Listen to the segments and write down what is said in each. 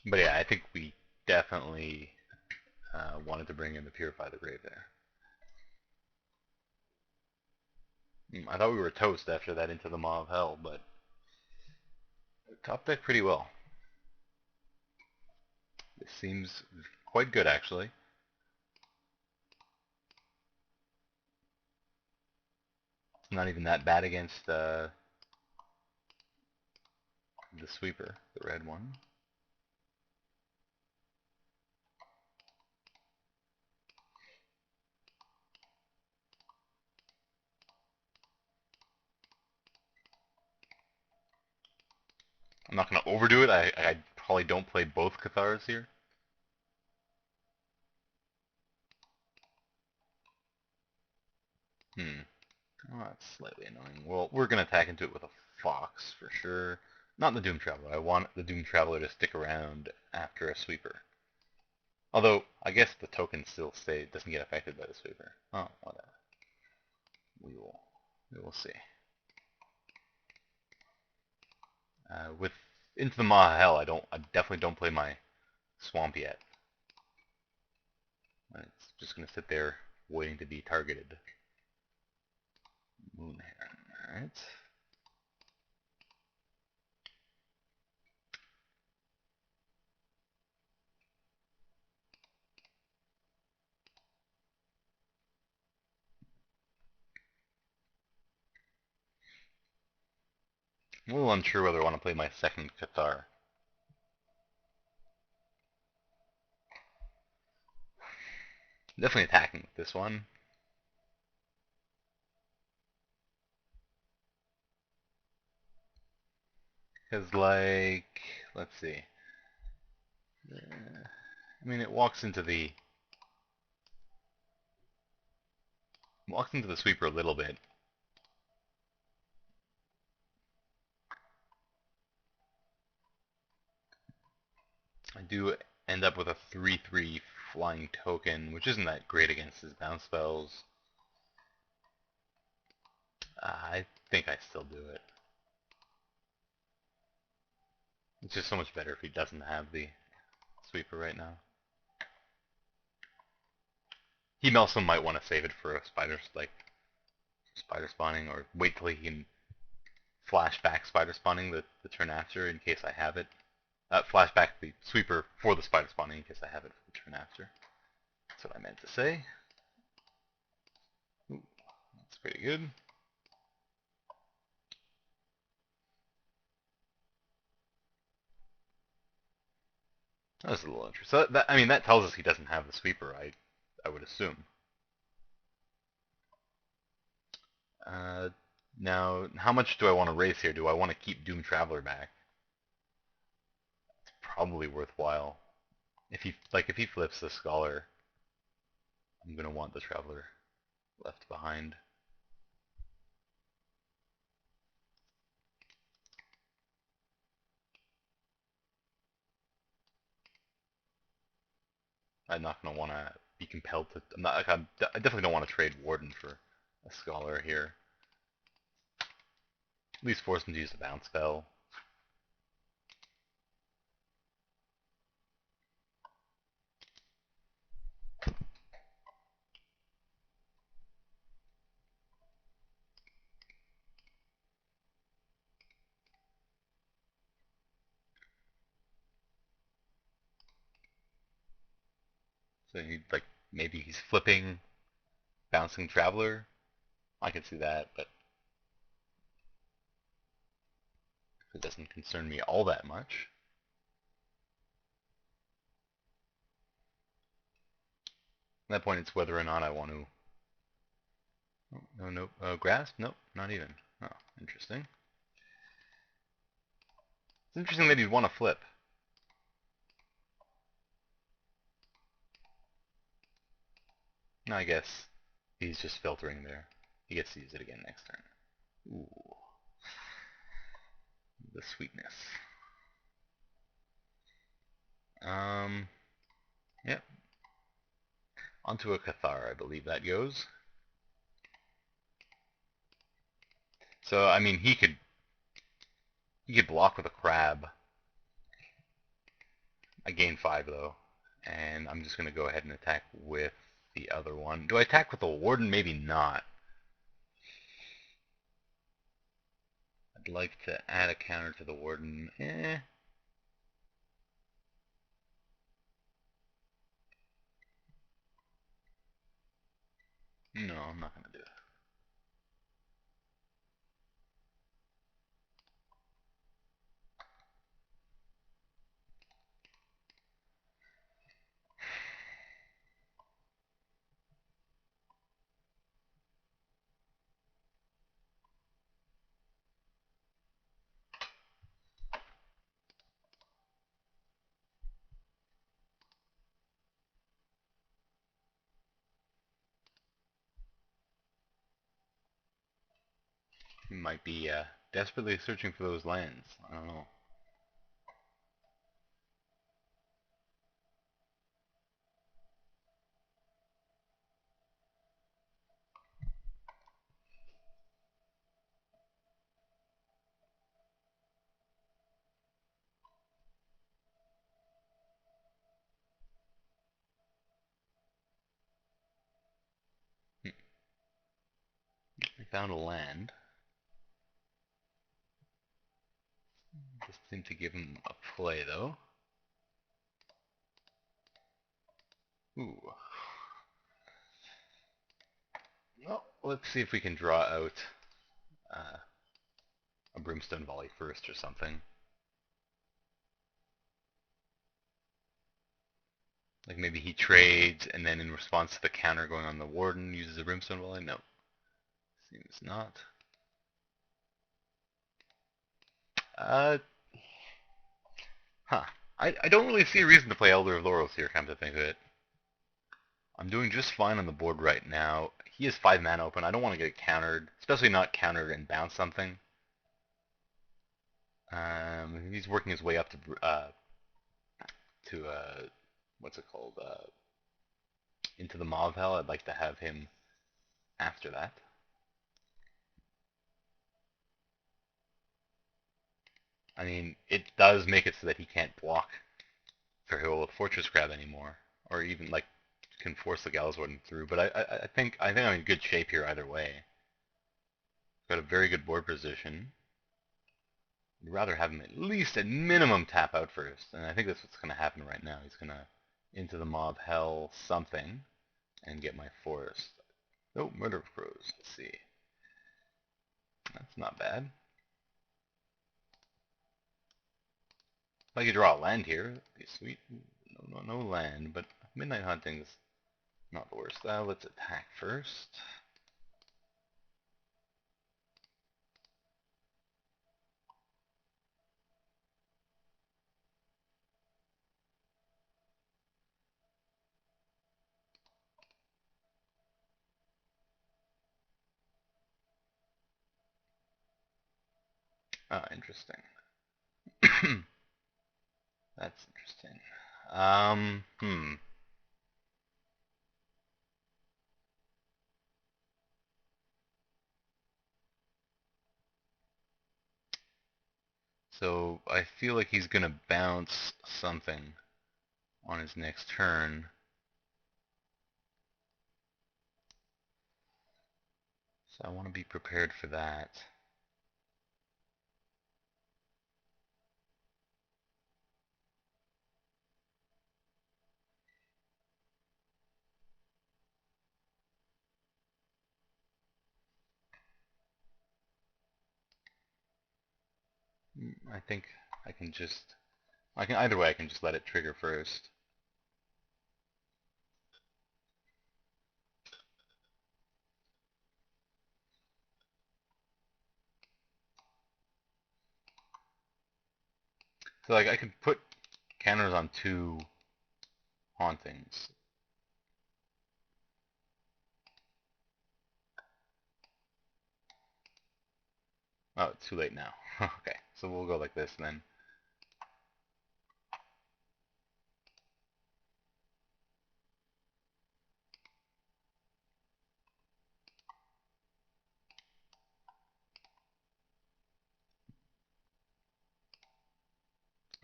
But yeah, I think we definitely wanted to bring in the Purify the Grave there. I thought we were toast after that Into the Maw of Hell, but top deck pretty well. This seems quite good, actually. It's not even that bad against the sweeper, the red one. I'm not going to overdo it. I probably don't play both Cathars here. Hmm. Oh, that's slightly annoying. Well, we're going to attack into it with a Fox for sure. Not the Doom Traveler. I want the Doom Traveler to stick around after a sweeper. Although, I guess the token still doesn't get affected by the sweeper. Oh, whatever. We will, we will see. With Into the Maw of Hell, I definitely don't play my Swamp yet. It's just gonna sit there waiting to be targeted. Moon Heron, alright. I'm a little unsure whether I want to play my second Cathar. Definitely attacking with this one. Because, like, let's see. I mean, it walks into the sweeper a little bit. I do end up with a 3/3 flying token, which isn't that great against his bounce spells. I think I still do it. It's just so much better if he doesn't have the sweeper right now. He also might want to save it for a spider spawning, or wait till he can flash back spider spawning the turn after in case I have it. Flash back the sweeper for the spider spawning in case I have it for the turn after. That's what I meant to say. Ooh, that's pretty good. That was a little interesting. So I mean, that tells us he doesn't have the sweeper. I would assume. Uh, Now, how much do I want to raise here? Do I want to keep Doom Traveler back? It's probably worthwhile. If he flips the Scholar, I'm gonna want the Traveler left behind. I'm not gonna want to be compelled to. I'm not. Like, I definitely don't want to trade Warden for a Scholar here. At least force him to use the bounce spell. So he maybe he's flipping bouncing Traveler. I can see that, but it doesn't concern me all that much. At that point, it's whether or not I want to. Oh, no, no, grasp? Nope, not even. Oh, interesting. It's interesting that he'd want to flip. I guess he's just filtering there. He gets to use it again next turn. Ooh, the sweetness. Um, yep. Onto a Cathar, I believe that goes. So, I mean, he could block with a crab. I gain 5 though, and I'm just going to go ahead and attack with the other one. Do I attack with the Warden? Maybe not. I'd like to add a counter to the Warden. No, I'm not going to do it. He might be desperately searching for those lands. I don't know. I found a land. Just seemed to give him a play though. Ooh. Well, let's see if we can draw out uh, a Brimstone Volley first or something. Like maybe he trades and then in response to the counter going on the Warden uses a Brimstone Volley? No. Seems not. Uh, huh. I don't really see a reason to play Elder of Laurels here, come to think of it. I'm doing just fine on the board right now. He has 5 mana open. I don't want to get countered, especially not countered and bounce something. He's working his way up to what's it called? Into the Maw of Hell. I'd like to have him after that. I mean, it does make it so that he can't block very well with Fortress Grab anymore, or even like can force the Gallows Warden through. But I think I'm in good shape here either way. Got a very good board position. I'd rather have him at least at minimum tap out first, and I think that's what's going to happen right now. He's going to into the Maw of Hell something and get my forest. Oh, Murder of Crows. Let's see. That's not bad. If I could draw a land here, that'd be sweet. No land, but Midnight Hunting's not the worst. Let's attack first. Ah, interesting. That's interesting. Hmm. So I feel like he's gonna bounce something on his next turn. So I want to be prepared for that. I think I can just, either way I can just let it trigger first. So like I could put counters on 2 hauntings. Oh, it's too late now. Okay, so we'll go like this then.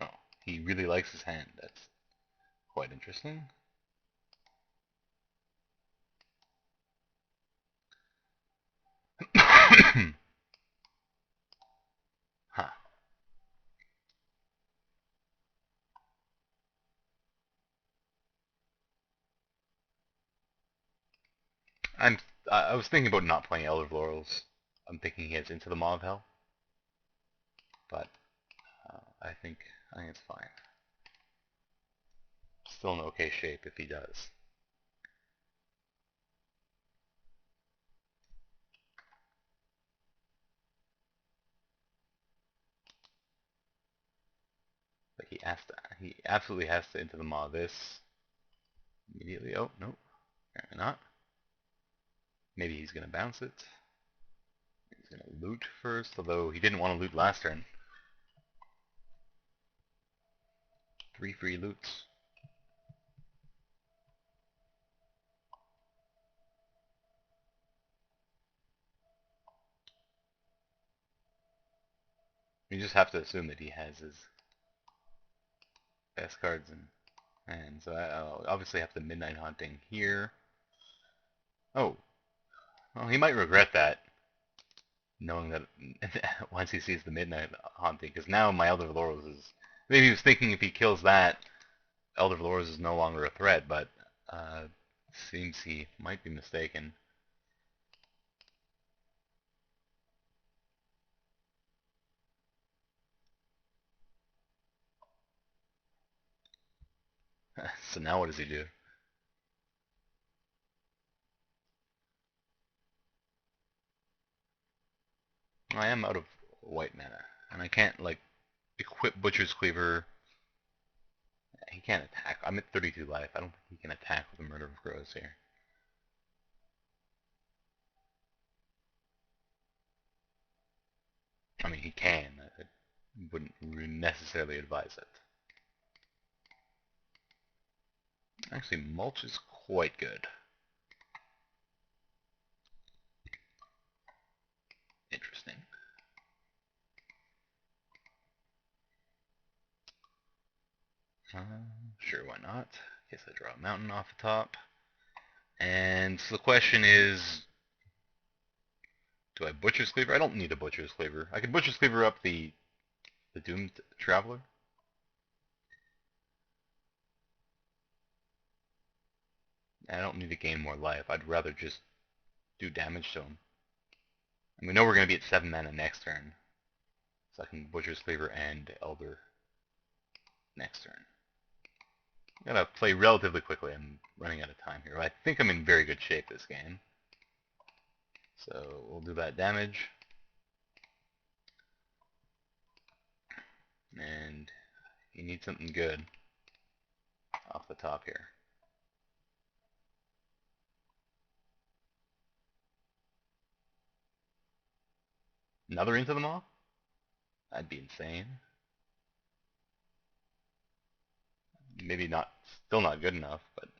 Oh, he really likes his hand. That's Quite interesting. Huh. I'm. I was thinking about not playing Elder Laurels. I'm thinking he has Into the Maw of Hell, but I think it's fine. Still in okay shape if he does. But he absolutely has to Into the Maw this immediately. Oh no, apparently not. Maybe he's gonna bounce it. He's gonna loot first, although he didn't want to loot last turn. 3 free loots. You just have to assume that he has his best cards in hand. So I'll obviously have the Midnight Haunting here. Oh, well, he might regret that, knowing that once he sees the Midnight Haunting, because now my Elder Laurels is. Maybe he was thinking if he kills that, Elder Laurels is no longer a threat, but uh, seems he might be mistaken. So now what does he do? I am out of white mana, and I can't like equip Butcher's Cleaver. He can't attack. I'm at 32 life. I don't think he can attack with the Murder of Crows here. I mean, he can. I wouldn't necessarily advise it. Actually, Mulch is quite good. Interesting. Sure, why not? Guess I draw a mountain off the top. And so the question is, do I Butcher's Cleaver? I don't need a Butcher's Cleaver. I could Butcher's Cleaver up the Doomed Traveler. I don't need to gain more life. I'd rather just do damage to him. And we know we're going to be at 7 mana next turn. So I can Butcher's Cleaver and Elder next turn. I'm going to play relatively quickly. I'm running out of time here. I think I'm in very good shape this game. So we'll do that damage. And you need something good off the top here. Another Into the Maw? That'd be insane. Maybe not, still not good enough, but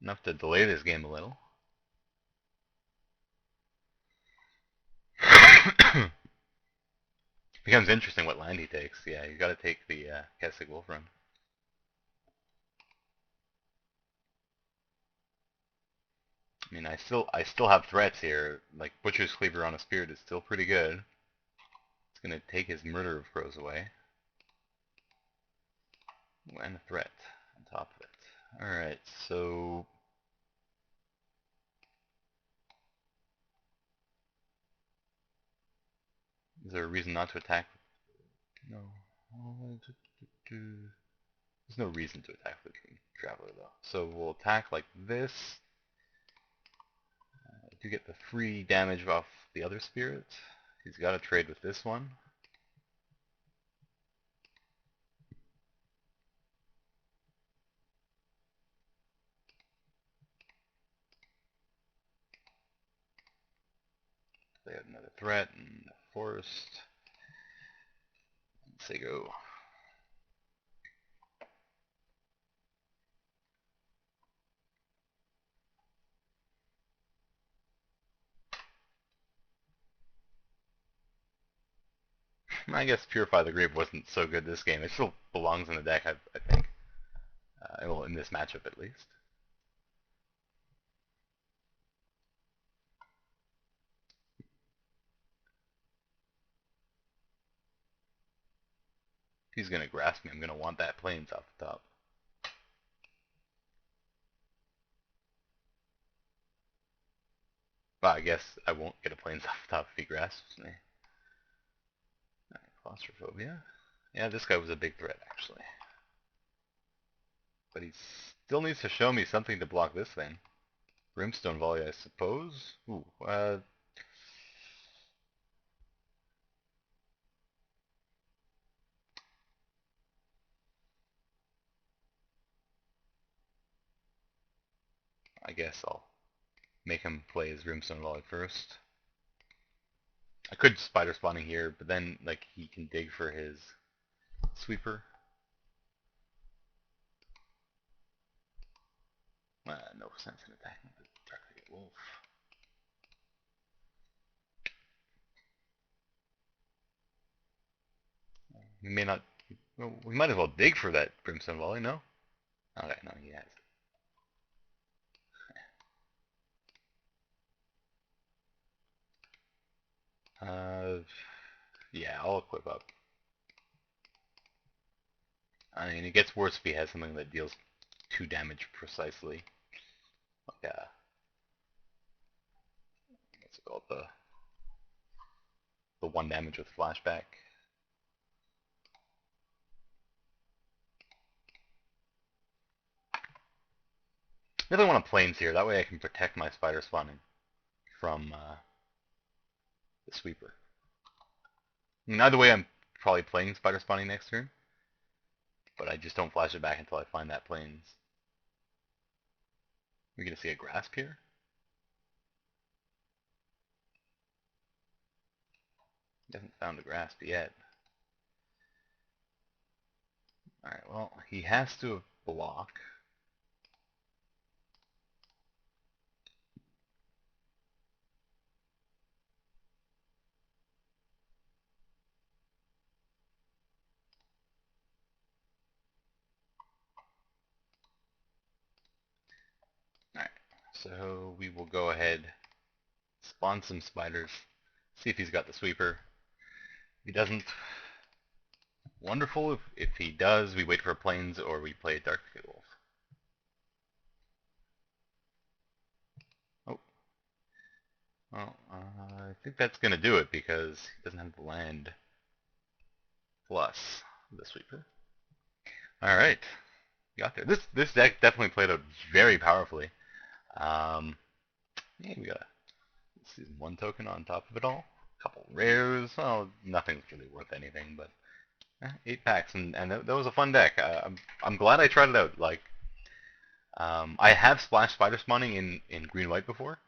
enough to delay this game a little. Becomes interesting what land he takes. Yeah, you got to take the Kessig Wolf Run. I mean, I still have threats here. Like Butcher's Cleaver on a Spirit is still pretty good. It's gonna take his Murder of Crows away, and a threat on top of it. All right, so is there a reason not to attack? No. There's no reason to attack the Traveler though. So we'll attack like this. To get the free damage off the other spirit. He's got to trade with this one. They have another threat in the forest. Let's say go. I guess Purify the Grave wasn't so good this game. It still belongs in the deck, I think. well, in this matchup at least. If he's going to grasp me, I'm going to want that plains off the top. But I guess I won't get a plains off the top if he grasps me. Right, claustrophobia. Yeah, this guy was a big threat, actually. But he still needs to show me something to block this thing. Brimstone volley, I suppose. Ooh, I guess I'll make him play his Brimstone volley first. I could spider spawning here, but then like he can dig for his sweeper. No sense in attacking the Dark Wolf. We may not. Well, we might as well dig for that Brimstone volley. No. Okay, no, he has it. Yeah, I'll equip up. I mean, it gets worse if he has something that deals 2 damage precisely. Like, what's it called? The 1 damage with flashback. I really want to plains here. That way I can protect my spider spawning from the sweeper. I mean, either way, I'm probably playing spider spawning next turn, but I just don't flash it back until I find that plains. We're gonna see a grasp here. He hasn't found a grasp yet. Alright, well, he has to block. Alright, so we will go ahead, spawn some spiders, see if he's got the sweeper. If he doesn't, wonderful. If he does, we wait for a plains or we play Dark Wolf. Oh, well, I think that's going to do it because he doesn't have the land plus the sweeper. Alright, got there. This deck definitely played out very powerfully. Yeah, we got a season 1 token on top of it all. A couple rares. Well, nothing's really worth anything, but 8 packs, and that was a fun deck. I'm glad I tried it out. Like, I have splashed spider spawning in green white before,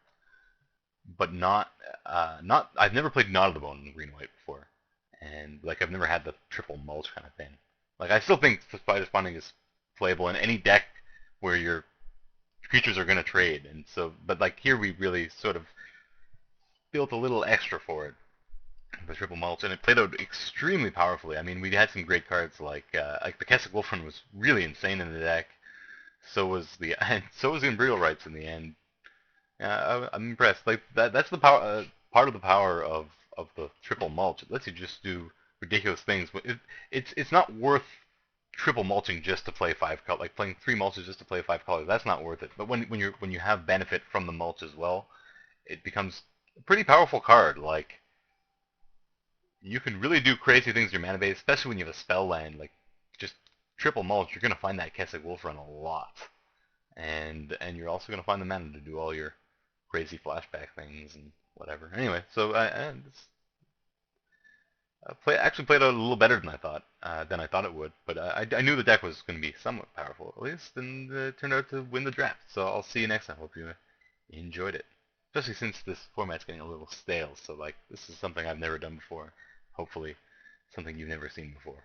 but not. I've never played Not of the Bone in green white before, and like I've never had the triple mulch kind of thing. Like I still think spider spawning is playable in any deck where your creatures are gonna trade, and so but like here we really sort of built a little extra for it. The triple mulch, and it played out extremely powerfully. I mean, we had some great cards like the Keswick Wolfrun was really insane in the deck. So was the and so was the Imperial Rights in the end. I'm impressed. Like that's the power part of the power of the triple mulch. It lets you just do ridiculous things. But it's not worth triple mulching just to play 5 colors. Like playing 3 mulches just to play 5 colors. That's not worth it. But when you have benefit from the mulch as well, it becomes a pretty powerful card. Like you can really do crazy things with your mana base, especially when you have a spell land. Like just triple mulch, you're gonna find that Keswick Wolfrun a lot, and you're also gonna find the mana to do all your crazy flashback things and whatever. Anyway, so actually played out a little better than I thought it would. But I knew the deck was going to be somewhat powerful at least, and it turned out to win the draft. So I'll see you next time. Hope you enjoyed it, especially since this format's getting a little stale. So like this is something I've never done before. Hopefully, something you've never seen before.